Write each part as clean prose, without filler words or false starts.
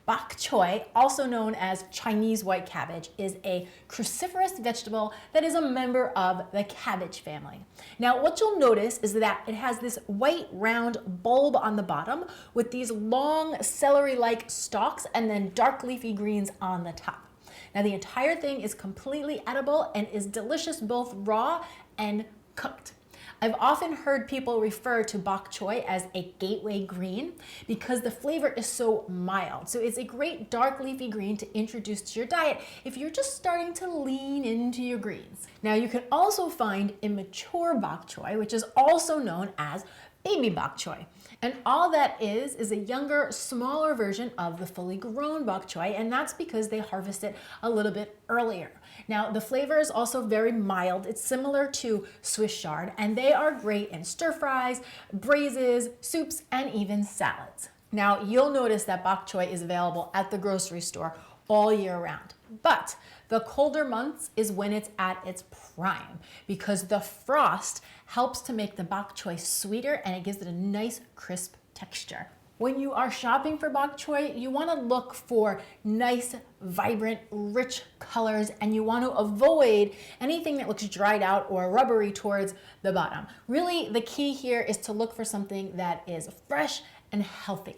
Bok choy, also known as Chinese white cabbage, is a cruciferous vegetable that is a member of the cabbage family. Now, what you'll notice is that it has this white round bulb on the bottom with these long celery-like stalks and then dark leafy greens on the top. Now, the entire thing is completely edible and is delicious both raw and cooked. I've often heard people refer to bok choy as a gateway green because the flavor is so mild. So it's a great dark leafy green to introduce to your diet if you're just starting to lean into your greens. Now, you can also find immature bok choy, which is also known as baby bok choy. And all that is a younger, smaller version of the fully grown bok choy, and that's because they harvest it a little bit earlier. Now, the flavor is also very mild. It's similar to Swiss chard, and they are great in stir fries, braises, soups, and even salads. Now, you'll notice that bok choy is available at the grocery store all year round. But the colder months is when it's at its prime because the frost helps to make the bok choy sweeter and it gives it a nice crisp texture. When you are shopping for bok choy, you want to look for nice, vibrant, rich colors, and you want to avoid anything that looks dried out or rubbery towards the bottom. Really, the key here is to look for something that is fresh and healthy.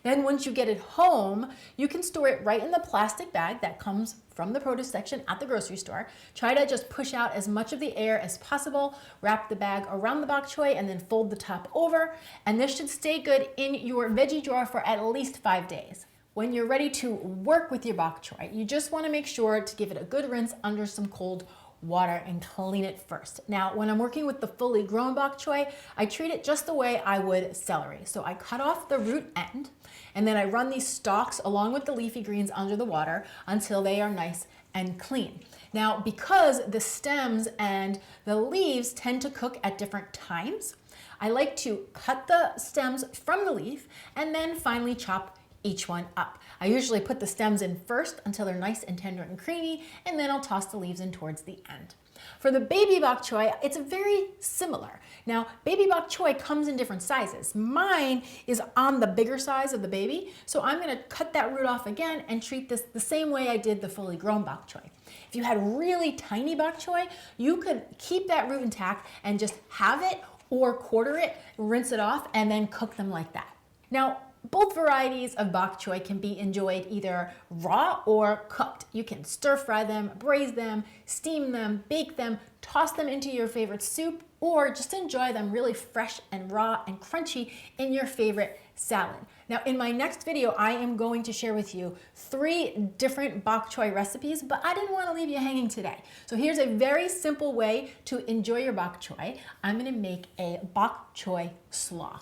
Then once you get it home, you can store it right in the plastic bag that comes from the produce section at the grocery store. Try to just push out as much of the air as possible, wrap the bag around the bok choy, and then fold the top over. And this should stay good in your veggie drawer for at least 5 days. When you're ready to work with your bok choy, you just want to make sure to give it a good rinse under some cold water and clean it first. Now, when I'm working with the fully grown bok choy, I treat it just the way I would celery. So I cut off the root end, and then I run these stalks along with the leafy greens under the water until they are nice and clean. Now, because the stems and the leaves tend to cook at different times, I like to cut the stems from the leaf and then finally chop each one up. I usually put the stems in first until they're nice and tender and creamy, and then I'll toss the leaves in towards the end. For the baby bok choy, it's very similar. Now, baby bok choy comes in different sizes. Mine is on the bigger size of the baby, so I'm gonna cut that root off again and treat this the same way I did the fully grown bok choy. If you had really tiny bok choy, you could keep that root intact and just have it or quarter it, rinse it off, and then cook them like that. Now, both varieties of bok choy can be enjoyed either raw or cooked. You can stir fry them, braise them, steam them, bake them, toss them into your favorite soup, or just enjoy them really fresh and raw and crunchy in your favorite salad. Now, in my next video, I am going to share with you 3 different bok choy recipes, but I didn't want to leave you hanging today. So here's a very simple way to enjoy your bok choy. I'm going to make a bok choy slaw.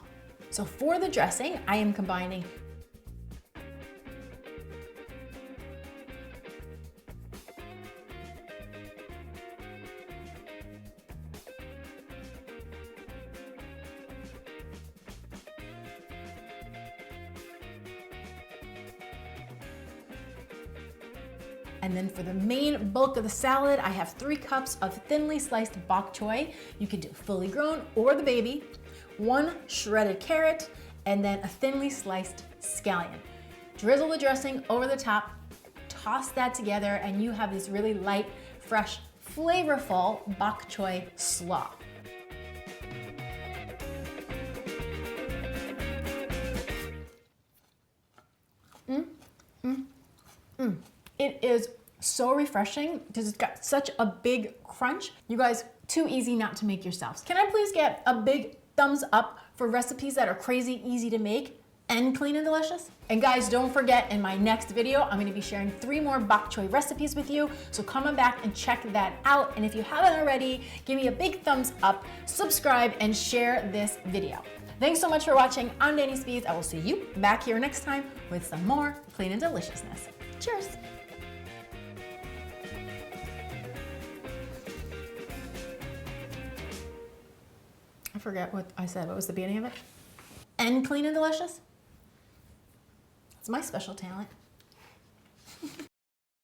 So for the dressing, I am combining and then for the main bulk of the salad, I have 3 cups of thinly sliced bok choy. You can do fully grown or the baby, 1 shredded carrot, and then a thinly sliced scallion. Drizzle the dressing over the top, toss that together, and you have this really light, fresh, flavorful bok choy slaw. It is so refreshing because it's got such a big crunch. You guys, too easy not to make yourselves. Can I please get a big thumbs up for recipes that are crazy easy to make and clean and delicious? And guys, don't forget, in my next video, I'm gonna be sharing 3 more bok choy recipes with you, so come on back and check that out. And if you haven't already, give me a big thumbs up, subscribe, and share this video. Thanks so much for watching. I'm Dani Speeds. I will see you back here next time with some more clean and deliciousness. Cheers. I forget what I said. What was the beginning of it? And clean and delicious? It's my special talent.